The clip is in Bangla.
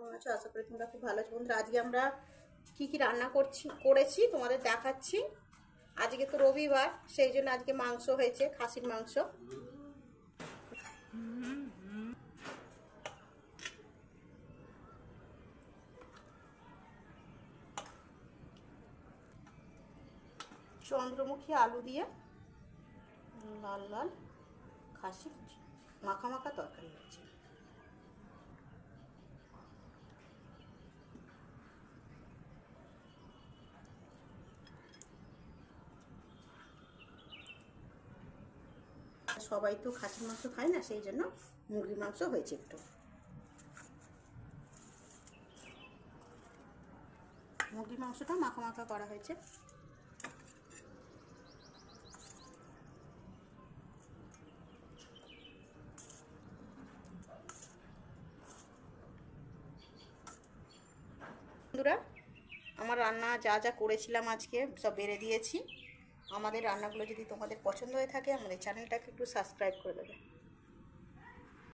কেমন আছো? আশা করি তোমরা খুব ভালো আছো। বন্ধুরা, আজকে আমরা কি রান্না করেছি তোমাদের দেখাচ্ছি। আজকে তো রবিবার, সেই জন্য আজকে মাংস হয়েছে, খাসির মাংস। চন্দ্রমুখী আলু দিয়ে লাল লাল খাসি মাখা মাখা তরকারি হচ্ছে। সবাই তো খাসির মাংস খায় না, সেই জন্য মুরগির মাংস হয়েছে একটু। মুরগির মাংসটা মাখা মাখা করা হয়েছে। বন্ধুরা, আমার রান্না যা যা করেছিলাম আজকে সব বেড়ে দিয়েছি। আমাদের রান্নাগুলো যদি তোমাদের পছন্দ হয়ে থাকে, আমাদের চ্যানেলটাকে একটু সাবস্ক্রাইব করে দেবে।